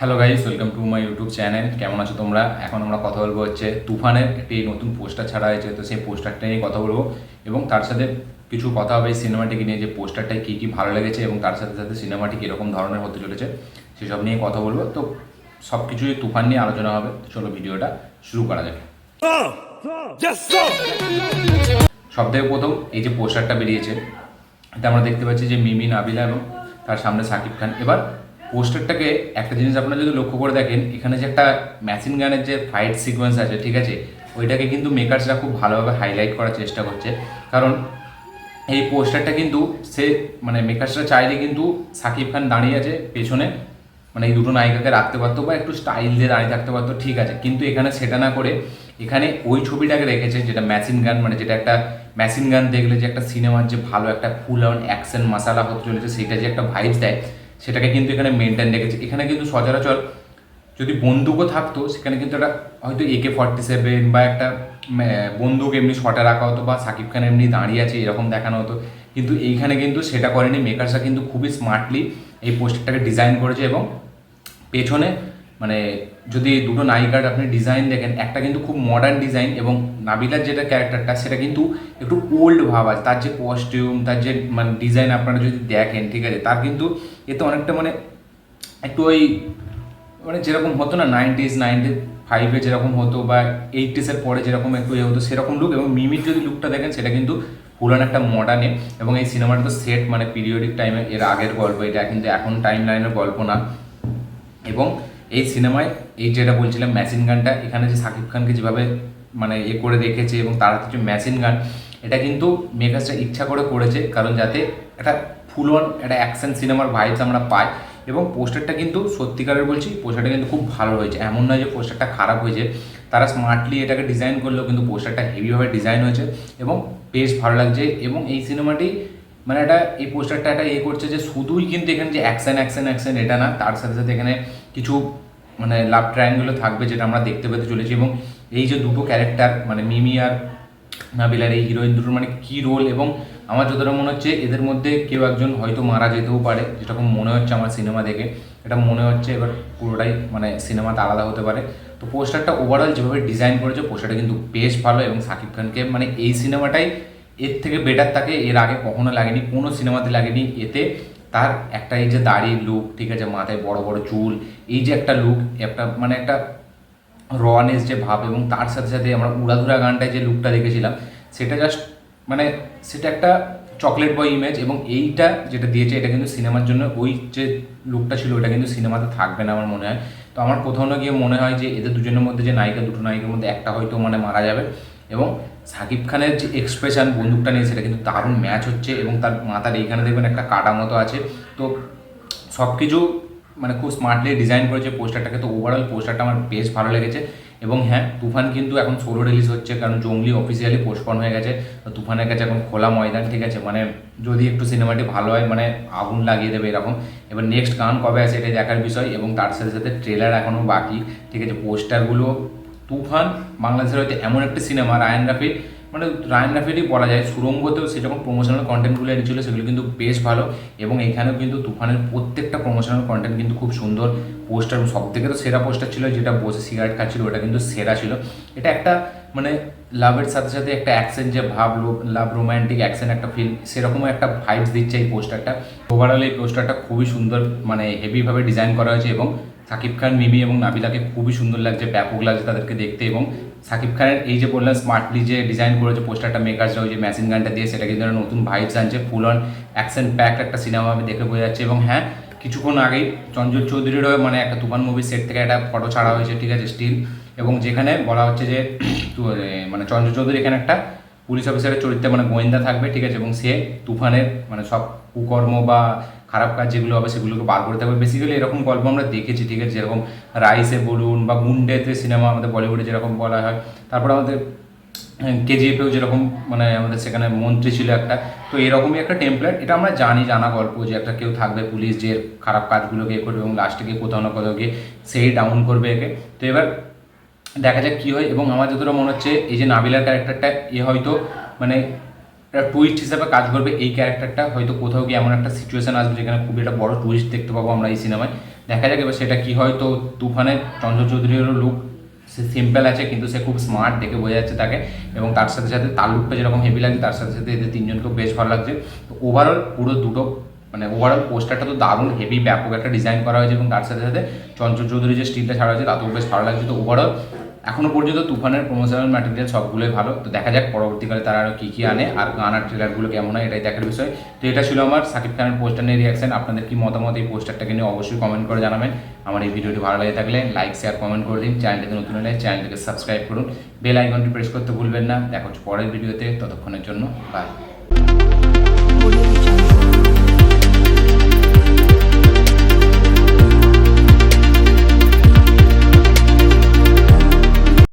Hello guys, welcome to my YouTube channel. কেমন আছো তোমরা? এখন আমরা কথা বলবো হচ্ছে তুফানের একটি নতুন পোস্টার ছাড়া হয়েছে, তো সেই পোস্টারটা নিয়ে কথা বলবো এবং তার সাথে কিছু কথা হবে এই সিনেমাটিকে নিয়ে, যে পোস্টারটায় কী কী ভালো লেগেছে এবং তার সাথে সাথে সিনেমাটি কীরকম ধরনের হতে চলেছে সেসব নিয়ে কথা বলবো। তো সব কিছুই তুফান নিয়ে আলোচনা হবে। তো চলো ভিডিওটা শুরু করা যাক। সব থেকে প্রথম এই যে পোস্টারটা বেরিয়েছে, এটা আমরা দেখতে পাচ্ছি যে মিমি, নাবিলা এবং তার সামনে সাকিব খান। এবার পোস্টারটাকে একটা জিনিস আপনারা যদি লক্ষ্য করে দেখেন, এখানে যে একটা মেশিন গানের যে ফাইট সিকোয়েন্স আছে, ঠিক আছে, ওইটাকে কিন্তু মেকার্সরা খুব ভালোভাবে হাইলাইট করার চেষ্টা করছে। কারণ এই পোস্টারটা কিন্তু সে মানে মেকার্সরা চাইলে কিন্তু সাকিব খান দাঁড়িয়ে আছে পেছনে, মানে এই দুটো নায়িকাকে রাখতে পারতো বা একটু স্টাইল দিয়ে দাঁড়িয়ে থাকতে পারতো, ঠিক আছে, কিন্তু এখানে সেটা না করে এখানে ওই ছবিটাকে রেখেছে যেটা মেশিন গান, মানে যেটা একটা মেশিন গান দেখলে যে একটা সিনেমার যে ভালো একটা ফুল অন অ্যাকশন মশালা হতে চলেছে, সেটা যে একটা ভাইবস দেয়, সেটাকে কিন্তু এখানে মেনটেন রেখেছে। এখানে কিন্তু সচরাচর যদি বন্দুকও থাকতো, সেখানে কিন্তু একটা হয়তো AK-47 বা একটা বন্দুক এমনি শটে রাখা হতো, বা সাকিব খান এমনি দাঁড়িয়ে আছে এরকম দেখানো হতো, কিন্তু এইখানে কিন্তু সেটা করেনি। মেকার্সরা কিন্তু খুবই স্মার্টলি এই পোস্টারটাকে ডিজাইন করেছে এবং পেছনে মানে যদি দুটো নায়িকার আপনি ডিজাইন দেখেন, একটা কিন্তু খুব মডার্ন ডিজাইন এবং নাবিলার যেটা ক্যারেক্টারটা সেটা কিন্তু একটু ওল্ড ভাব আছে। তার যে কস্টিউম, তার যে মানে ডিজাইন আপনারা যদি দেখেন, ঠিক আছে, তার কিন্তু এতে অনেকটা মানে একটু ওই মানে যেরকম হতো না 90s 95-এ যেরকম হতো, বা 80s-এর পরে যেরকম একটু হতো সেরকম লুক। এবং মিমির যদি লুকটা দেখেন, সেটা কিন্তু পুরান একটা মডার্নে। এবং এই সিনেমাটা তো সেট মানে পিরিয়ডিক টাইমে, এর আগের গল্প, এটা কিন্তু এখন টাইম লাইনের গল্প না। এবং এই সিনেমায় এই যেটা বলছিলাম মেশিন গানটা, এখানে যে সাকিব খানকে যেভাবে মানে করে রেখেছে এবং তার হাতে যে মেশিন গান, এটা কিন্তু মেকার্সরা ইচ্ছা করে করেছে, কারণ যাতে একটা ফুল অন একটা অ্যাকশন সিনেমার ভাইবস আমরা পাই। এবং পোস্টারটা কিন্তু সত্যিকারের বলছি, পোস্টারটা কিন্তু খুব ভালো হয়েছে, এমন নয় যে পোস্টারটা খারাপ হয়েছে। তারা স্মার্টলি এটাকে ডিজাইন করলেও কিন্তু পোস্টারটা হেভিভাবে ডিজাইন হয়েছে এবং বেশ ভালো লাগছে। এবং এই সিনেমাটি মানে এটা এই পোস্টারটা একটা করছে যে শুধুই কিন্তু এখানে যে অ্যাকশন অ্যাকশন অ্যাকশন এটা না, তার সাথে সাথে এখানে কিছু মানে লাভ ট্রায়াঙ্গেলও থাকবে, যেটা আমরা দেখতে পেতে চলেছি। এবং এই যে দুটো ক্যারেক্টার মানে মিমি আর নাবিলার, এই হিরোইন দুটোর মানে কী রোল, এবং আমার যতটা মনে হচ্ছে এদের মধ্যে কেউ একজন হয়তো মারা যেতেও পারে, যেরকম মনে হচ্ছে আমার সিনেমা দেখে, এটা মনে হচ্ছে। এবার পুরোটাই মানে সিনেমাতে আলাদা হতে পারে। তো পোস্টারটা ওভারঅল যেভাবে ডিজাইন করেছে, পোস্টারটা কিন্তু বেশ ভালো। এবং সাকিব খানকে মানে এই সিনেমাটাই এর থেকে বেটার তাকে এর আগে কখনো লাগেনি, কোনো সিনেমাতে লাগেনি। এতে তার একটা এই যে দাড়ির লুক, ঠিক আছে, মাথায় বড় বড় চুল, এই যে একটা লুক, একটা মানে একটা রনেস যে ভাব, এবং তার সাথে সাথে আমরা উড়াধুরা গানটায় যে লুকটা দেখেছিলাম, সেটা জাস্ট মানে সেটা একটা চকলেট বয় ইমেজ। এবং এইটা যেটা দিয়েছে, এটা কিন্তু সিনেমার জন্য ওই যে লুকটা ছিল, ওটা কিন্তু সিনেমাতে থাকবে না আমার মনে হয়। তো আমার কোথাও না গিয়ে মনে হয় যে এদের দুজনের মধ্যে যে নায়িকা, দুটো নায়িকার মধ্যে একটা হয়তো মানে মারা যাবে। এবং সাকিব খানের যে এক্সপ্রেশন বন্দুকটা নিয়ে, সেটা কিন্তু দারুণ ম্যাচ হচ্ছে। এবং তার মাথার এইখানে দেখবেন একটা কাটা মতো আছে। তো সব কিছু মানে খুব স্মার্টলি ডিজাইন করেছে পোস্টারটাকে। তো ওভারঅল পোস্টারটা আমার বেশ ভালো লেগেছে। এবং হ্যাঁ, তুফান কিন্তু এখন সোলো রিলিজ হচ্ছে, কারণ জঙ্গলি অফিসিয়ালি পোস্টপন হয়ে গেছে। তো তুফানের কাছে এখন খোলা ময়দান, ঠিক আছে, মানে যদি একটু সিনেমাটি ভালো হয় মানে আগুন লাগিয়ে দেবে এরকম। এবার নেক্সট গান কবে আছে এটা দেখার বিষয়। এবং তার সাথে সাথে ট্রেলার এখনও বাকি, ঠিক আছে, পোস্টারগুলো। তুফান বাংলাদেশের হয়তো এমন একটা সিনেমা, রায়ান রাফির মানে রায়ান রাফিরই বলা যায়, সুরঙ্গতেও সে যখন প্রমোশনাল কন্টেন্টগুলো এনেছিল সেগুলো কিন্তু বেশ ভালো। এবং এখানেও কিন্তু তুফানের প্রত্যেকটা প্রমোশনাল কন্টেন্ট কিন্তু খুব সুন্দর। পোস্টার সব থেকে তো সেরা পোস্টার ছিল, যেটা বসে সিগারেট খাচ্ছিল, ওটা কিন্তু সেরা ছিল। এটা একটা মানে লাভের সাথে সাথে একটা অ্যাকশন যে ভাব, লাভ রোম্যান্টিক অ্যাকশন একটা ফিল্ম, সেরকমও একটা ভাইবস দিচ্ছে এই পোস্টারটা। ওভারঅল এই পোস্টারটা খুবই সুন্দর, মানে হেভিভাবে ডিজাইন করা হয়েছে। এবং সাকিব খান, মিমি এবং নাবিলাকে খুবই সুন্দর লাগছে, ব্যাপক লাগছে তাদেরকে দেখতে। এবং সাকিব খানের এই যে বললাম স্মার্টলি যে ডিজাইন করেছে পোস্টারটা মেকার্সরা, ওই যে মেশিন গানটা দিয়ে, সেটা কিন্তু একটা নতুন ভাইবস আনছে। ফুল অন অ্যাকশন প্যাক একটা সিনেমা আমি দেখে বোঝা যাচ্ছে। এবং হ্যাঁ, কিছুক্ষণ আগেই চঞ্চল চৌধুরীরও মানে একটা তুফান মুভির সেট থেকে একটা ফটো ছাড়া হয়েছে, ঠিক আছে, স্টিল। এবং যেখানে বলা হচ্ছে যে মানে চঞ্চল চৌধুরী এখানে একটা পুলিশ অফিসারের চরিত্রে মানে গোয়েন্দা থাকবে, ঠিক আছে, এবং সে তুফানের মানে সব কুকর্ম বা খারাপ কাজ যেগুলো হবে সেগুলোকে বার করে থাকবে। বেসিক্যালি এরকম গল্প আমরা দেখেছি, ঠিক আছে, যেরকম রাইসে বলুন বা গুন্ডেতে সিনেমা আমাদের বলিউডে যেরকম বলা হয়। তারপর আমাদের KGF-এও যেরকম মানে আমাদের সেখানে মন্ত্রী ছিল একটা। তো এরকমই একটা টেমপ্লেট, এটা আমরা জানা গল্প, যে একটা কেউ থাকবে পুলিশ, যে খারাপ কাজগুলোকে করবে এবং লাস্টে গিয়ে কোথাও না কোথাও গিয়ে সেই ডাউন করবে একে। তো এবার দেখা যাক কী হয়। এবং আমার যতটা মনে হচ্ছে এই যে নাবিলার ক্যারেক্টারটা, হয়তো মানে একটা টুইস্ট হিসাবে কাজ করবে। এই ক্যারেক্টারটা হয়তো কোথাও গিয়ে এমন একটা সিচুয়েশন আসবে যেখানে খুবই একটা বড় টুইস্ট দেখতে পাবো আমরা এই সিনেমায়। দেখা যাক এবার সেটা কি হয়। তো তুফানের চঞ্চল চৌধুরীরও লুক সে সিম্পল আছে কিন্তু সে খুব স্মার্ট, দেখে বোঝা যাচ্ছে তাকে, এবং তার সাথে সাথে তার লুকটা যেরকম হেভি লাগছে তার সাথে সাথে এদের তিনজনকেও বেশ ভালো লাগছে। তো ওভারঅল পুরো দুটো মানে ওভারঅল পোস্টারটা তো দারুণ হেভি ব্যাপক একটা ডিজাইন করা হয়েছে, এবং তার সাথে সাথে চঞ্চল চৌধুরী যে স্টিলটা ছাড়া হয়েছে তাতেও বেশ ভালো লাগছে। তো ওভারঅল এখনো পর্যন্ত তুফানের প্রমোশনাল ম্যাটেরিয়াল সবগুলোই ভালো। তো দেখা যাক পরবর্তীকালে তারা আরও কী কী আনে আর গান আর ট্রেলারগুলো কেমন হয়, এটাই দেখার বিষয়। তো এটা ছিল আমার শাকিব খানের পোস্টার নিয়ে রিয়াকশন। আপনাদের কি মতামত এই পোস্টারটাকে নিয়ে অবশ্যই কমেন্ট করে জানাবেন। আমার এই ভিডিওটি ভালো লাগে থাকলে লাইক শেয়ার কমেন্ট করে দিন। চ্যানেলটিতে নতুন হলে চ্যানেলটিকে সাবস্ক্রাইব করুন, বেল আইকনটি প্রেস করতে ভুলবেন না। দেখা হচ্ছে পরের ভিডিওতে, ততক্ষণের জন্য বাই।